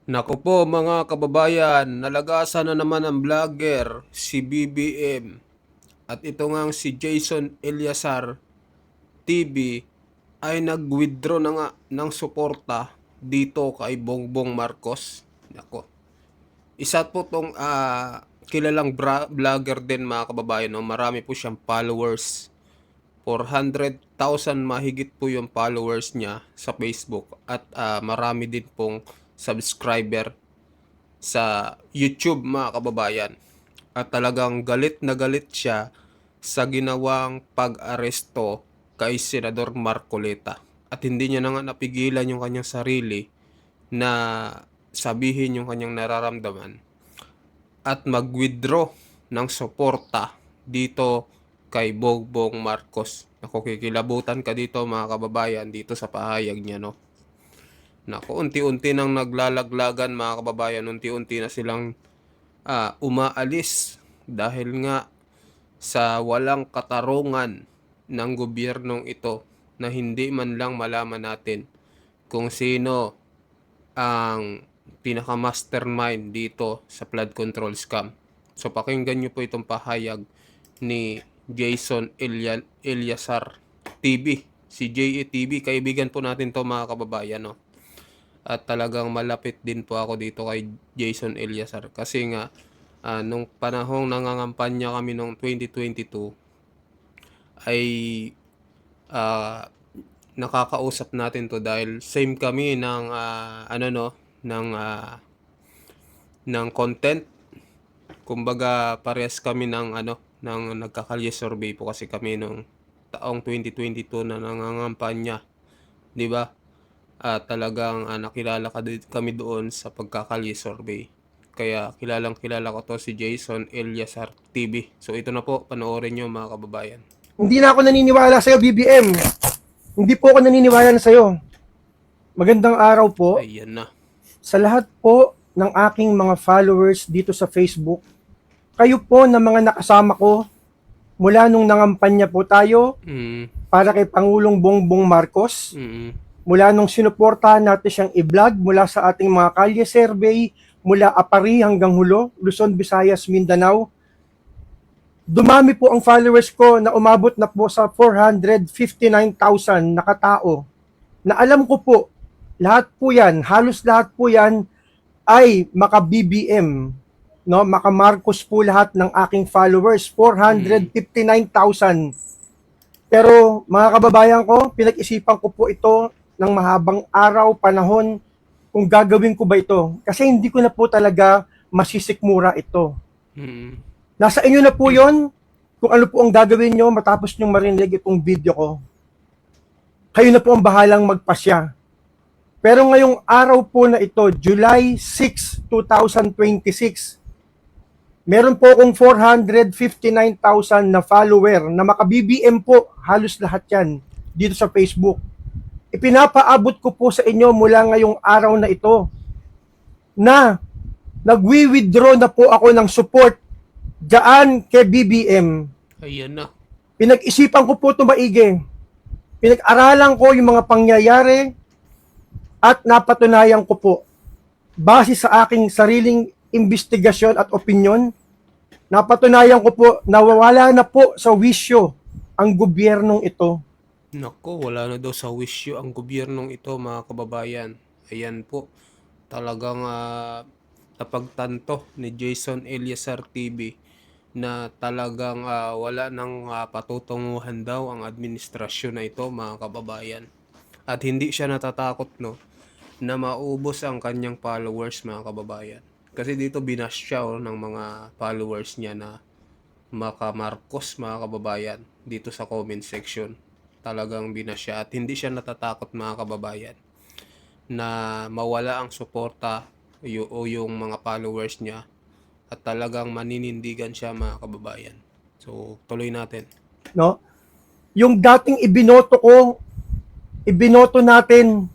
Naku po mga kababayan, nalagasan na naman ang vlogger si BBM at ito ngang si Jason Eliazar TV ay nag-withdraw na nga ng suporta dito kay Bongbong Marcos. Nako, isa po tong kilalang vlogger din mga kababayan. No? Marami po siyang followers. 400,000 mahigit po yung followers niya sa Facebook at marami din pong subscriber sa YouTube mga kababayan. At talagang galit na galit siya sa ginawang pag-aresto kay Senador Marcoleta. At hindi niya na nga napigilan yung kanyang sarili na sabihin yung kanyang nararamdaman at mag-withdraw ng suporta dito kay Bongbong Marcos. Ako, kikilabutan ka dito mga kababayan dito sa pahayag niya, no. Nako, unti-unti nang naglalaglagan mga kababayan, unti-unti na silang umaalis dahil nga sa walang katarungan ng gobyernong ito na hindi man lang malaman natin kung sino ang pinaka-mastermind dito sa flood control scam. So pakinggan nyo po itong pahayag ni Jason Eliazar TV. Si JATV, kaibigan po natin to mga kababayan, no? At talagang malapit din po ako dito kay Jason Eliazar kasi nga nung panahong nangangampanya kami nung 2022 ay ah, nakakausap natin to dahil same kami ng ng ng content. Kumbaga parehas kami ng ng nagkakalye survey po kasi kami nung taong 2022 na nangangampanya, 'di ba? Talagang nakilala kami doon sa pagkakalye survey. Kaya kilalang kilala ko to si Jason Eliazar TV. So ito na po, panoorin nyo mga kababayan. Hindi na ako naniniwala sa'yo, BBM. Hindi po ako naniniwala na sa'yo. Magandang araw po Ayan na. sa lahat po ng aking mga followers dito sa Facebook. Kayo po na mga nakasama ko mula nung nangampanya po tayo para kay Pangulong Bongbong Marcos. Mula nung sinuportahan natin siyang i-vlog mula sa ating mga kalye survey, mula Apari hanggang Hulo, Luzon, Visayas, Mindanao. Dumami po ang followers ko na umabot na po sa 459,000 na katao. Na alam ko po, lahat po yan, halos lahat po yan ay maka-BBM, no? Maka-Marcos po lahat ng aking followers, 459,000. Pero mga kababayan ko, pinag-isipan ko po ito ng mahabang araw, panahon, kung gagawin ko ba ito. Kasi hindi ko na po talaga masisikmura ito. Nasa inyo na po yon kung ano po ang gagawin nyo matapos nyo marinig itong video ko. Kayo na po ang bahalang magpasya. Pero ngayong araw po na ito, July 6, 2026, meron po akong 459,000 na follower na maka-BBM po, halos lahat yan, dito sa Facebook. Ipinapaabot ko po sa inyo mula ngayong araw na ito na nagwi-withdraw na po ako ng support diyan kay BBM. Ayan na. Pinag-isipan ko po ito maigi. Pinag-aralan ko yung mga pangyayari at napatunayan ko po, base sa aking sariling investigasyon at opinyon, napatunayan ko po na wala na po sa wisyo ang gobyernong ito. Nako, wala na daw sa wisyo ang gobyernong ito mga kababayan. Ayan po, talagang napagtanto ni Jason Eliazar TV na talagang wala nang patutunguhan daw ang administrasyon na ito mga kababayan. At hindi siya natatakot na maubos ang kanyang followers mga kababayan. Kasi dito binash siya ng mga followers niya na maka-Marcos mga kababayan dito sa comment section. Talagang binash siya at hindi siya natatakot mga kababayan na mawala ang suporta o yung mga followers niya at talagang maninindigan siya mga kababayan. So tuloy natin. No? Yung dating ibinoto natin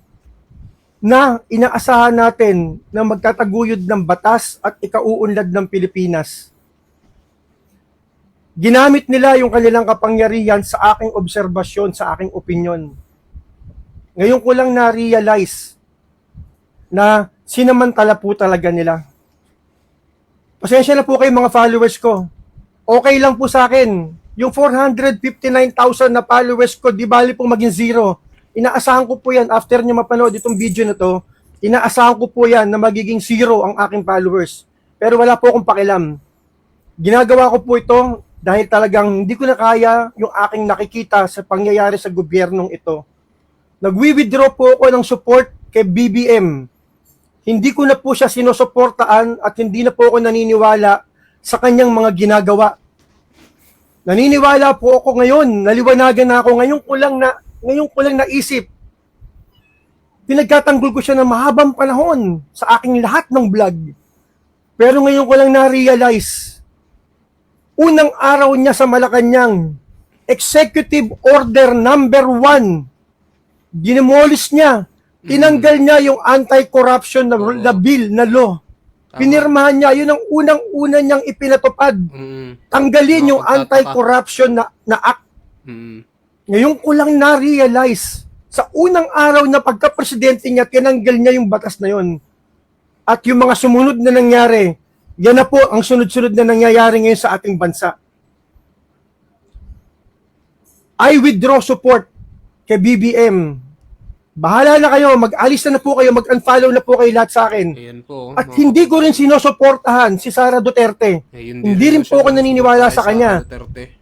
na inaasahan natin na magtataguyod ng batas at ikauunlad ng Pilipinas. Ginamit nila yung kanilang kapangyarihan sa aking obserbasyon, sa aking opinyon. Ngayon ko lang na-realize na sinamantala po talaga nila. Pasensya na po kayo mga followers ko. Okay lang po sa akin. Yung 459,000 na followers ko, di bali po maging zero. Inaasahan ko po yan, after nyo mapanood itong video na to, inaasahan ko po yan na magiging zero ang aking followers. Pero wala po akong pakialam. Ginagawa ko po ito dahil talagang hindi ko na kaya yung aking nakikita sa pangyayari sa gobyernong ito. Nagwi-withdraw po ako ng support kay BBM. Hindi ko na po siya sinusuportaan at hindi na po ako naniniwala sa kanyang mga ginagawa. Naniniwala po ako ngayon, naliwanagan na ako, ngayon ko lang naisip. Pinagtatanggol ko siya ng mahabang panahon sa aking lahat ng vlog. Pero ngayon ko lang na-realize, unang araw niya sa Malacanang, Executive Order number 1, dinemolish niya, tinanggal niya yung anti-corruption na bill, na law. Pinirmahan niya, yun ang unang-una niyang ipinatupad. Tanggalin yung anti-corruption na act. Ngayon ko lang na-realize, sa unang araw na pagka-presidente niya, tinanggal niya yung batas na yun. At yung mga sumunod na nangyari, yan na po ang sunod-sunod na nangyayari ngayon sa ating bansa. I withdraw support kay BBM. Bahala na kayo, mag-alis na po kayo, mag-unfollow na po kayo lahat sa akin. Ayan po. At hindi ko rin sinusuportahan si Sara Duterte. Hindi rin po ako naniniwala sa kanya.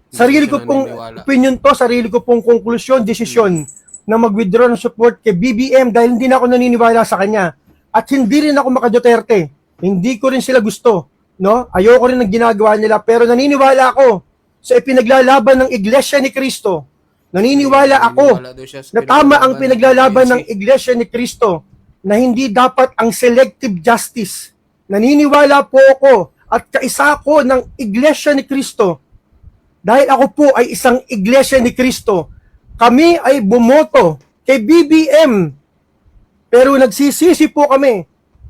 Sarili ko pong opinion to, sarili ko pong konklusyon, desisyon na mag-withdraw ng support kay BBM dahil hindi na ako naniniwala sa kanya. At hindi rin ako maka-Duterte. Hindi ko rin sila gusto. No? Ayoko rin ng ginagawa nila. Pero naniniwala ako sa ipinaglalaban ng Iglesia ni Cristo. Naniniwala ako na tama ang pinaglalaban ng Iglesia ni Cristo na hindi dapat ang selective justice. Naniniwala po ako at kaisa ako ng Iglesia ni Cristo. Dahil ako po ay isang Iglesia ni Cristo. Kami ay bumoto kay BBM. Pero nagsisisi po kami.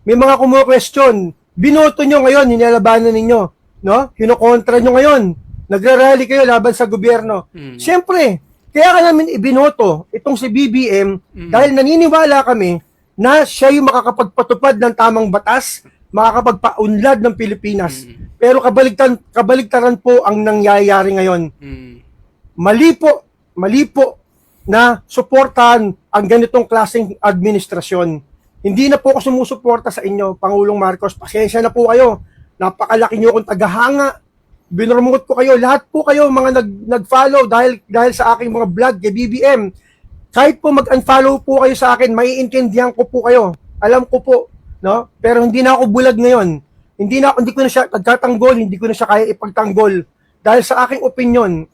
May mga kumu-question. Binoto nyo ngayon, hinalabanan ninyo. No? Kinokontra nyo ngayon. Nagrarally kayo laban sa gobyerno. Siyempre, kaya ka namin ibinoto itong si BBM dahil naniniwala kami na siya yung makakapagpatupad ng tamang batas, makakapagpaunlad ng Pilipinas. Pero kabaligtaran po ang nangyayari ngayon. Mali po na suportahan ang ganitong klaseng administrasyon. Hindi na po ako sumusuporta sa inyo, Pangulong Marcos. Pasensya na po kayo. Napakalaki niyo akong tagahanga. Binurmut ko kayo, lahat po kayo mga nag-follow dahil sa aking mga vlog kay BBM. Kahit po mag-unfollow po kayo sa akin, maiintindihan ko po kayo. Alam ko po, no? Pero hindi na ako bulag ngayon. Hindi ko na siya nagtatanggol, hindi ko na siya kaya ipagtanggol. Dahil sa aking opinion,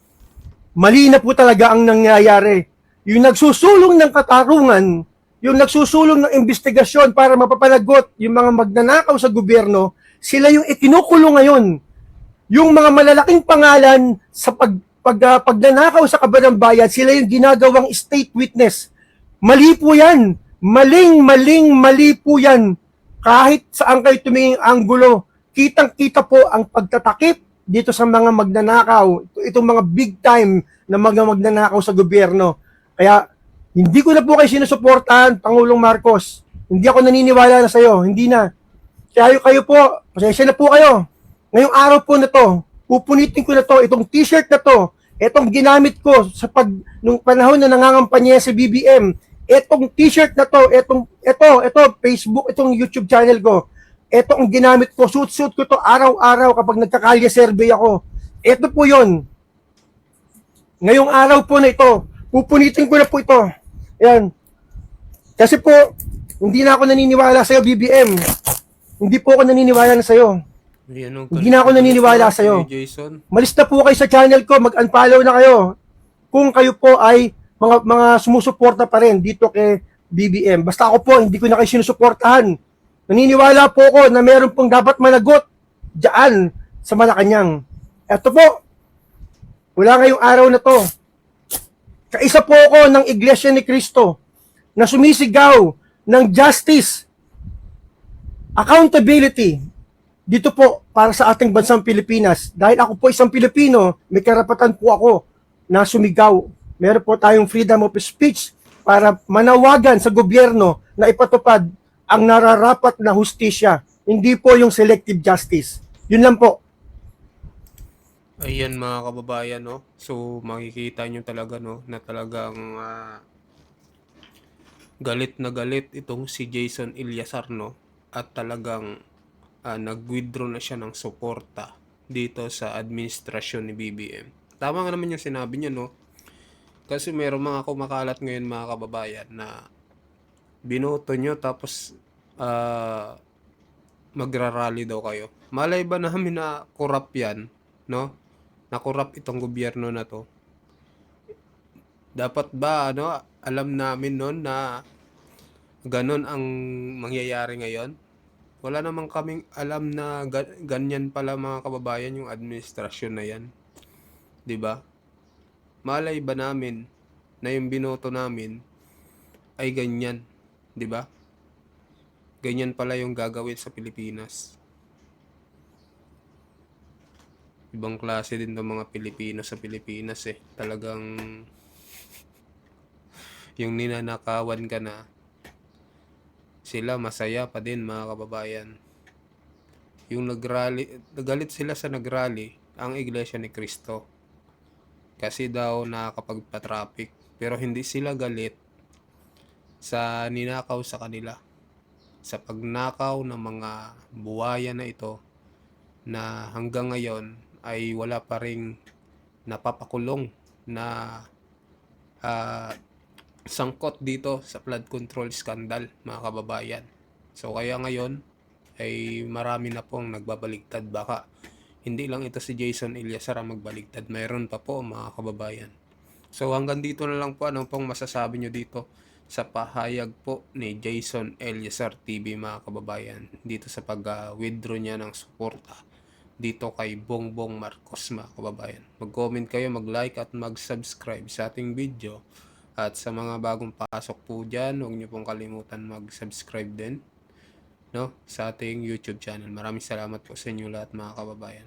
mali na po talaga ang nangyayari. Yung nagsusulong ng katarungan, yung nagsusulong ng investigasyon para mapapalagot yung mga magnanakaw sa gobyerno, sila yung ikinukulong ngayon. Yung mga malalaking pangalan sa pagnanakaw sa kabanang bayan, sila yung ginagawang state witness. Mali po yan. Mali po yan. Kahit saan kayo tumingin anggulo, kitang-kita po ang pagtatakip dito sa mga magnanakaw. Itong mga big time na mga magnanakaw sa gobyerno. Kaya, hindi ko na po kayo sinusuportahan, Pangulong Marcos. Hindi ako naniniwala na sa'yo. Hindi na. Kaya kayo po, pasensya na po kayo. Ngayong araw po na to, pupunitin ko na to, itong t-shirt na to, itong ginamit ko nung panahon na nangangampanya si BBM, itong t-shirt na to, ito, Facebook, itong YouTube channel ko, ito ang ginamit ko, suit ko to araw-araw kapag nagkakalya survey ako. Ito po yon. Ngayong araw po na ito, pupunitin ko na po ito. Ayan. Kasi po, hindi na ako naniniwala sa'yo, BBM. Hindi po ako naniniwala na sa'yo. Hindi na ako naniniwala sa'yo. Malis na po kayo sa channel ko, mag-unfollow na kayo. Kung kayo po ay mga sumusuporta pa rin dito kay BBM. Basta ako po, hindi ko na kayo sinusuportahan. Naniniwala po ako na meron pong dapat managot dyan sa Malacanang. Eto po, wala ngayong araw na to. Kaisa po ako ng Iglesia ni Cristo na sumisigaw ng justice, accountability, dito po para sa ating bansang Pilipinas. Dahil ako po isang Pilipino, may karapatan po ako na sumigaw. Meron po tayong freedom of speech para manawagan sa gobyerno na ipatupad ang nararapat na hustisya, hindi po yung selective justice. Yun lang po. Ayan mga kababayan, no? So, makikita nyo talaga, no, na talagang galit na galit itong si Jason Ilyasar, no? At talagang nag-withdraw na siya ng suporta dito sa administrasyon ni BBM. Tama nga naman yung sinabi niya, no? Kasi meron mga kumakalat ngayon mga kababayan na binoto nyo tapos magrarally daw kayo. Malay ba namin na corrupt yan, no? Na corrupt itong gobyerno na to. Dapat ba alam namin noon na ganon ang mangyayari ngayon? Wala namang kaming alam na ganyan pala mga kababayan yung administrasyon na yan. 'Di ba? Malay ba namin na yung binoto namin ay ganyan, 'di ba? Ganyan pala yung gagawin sa Pilipinas. Ibang klase din 'tong mga Pilipino sa Pilipinas eh. Talagang yung ninanakawan ka na, sila masaya pa din mga kababayan. Yung nagalit sila sa nagrally ang Iglesia ni Cristo. Kasi daw nakakapagpa-traffic. Pero hindi sila galit sa ninakaw sa kanila. Sa pagnakaw ng mga buhaya na ito na hanggang ngayon ay wala pa ring napapakulong na sangkot dito sa flood control scandal mga kababayan. So kaya ngayon ay marami na pong nagbabaligtad. Baka hindi lang ito si Jason Ilyasar ang magbaligtad. Mayroon pa po mga kababayan. So hanggang dito na lang po. Anong pong masasabi nyo dito sa pahayag po ni Jason Ilyasar TV mga kababayan dito sa pag-withdraw niya ng suporta dito kay Bongbong Marcos mga kababayan. Mag-comment kayo, mag-like at mag-subscribe sa ating video. At sa mga bagong pasok po dyan, huwag niyo pong kalimutan mag-subscribe din, no, sa ating YouTube channel. Maraming salamat po sa inyo lahat mga kababayan.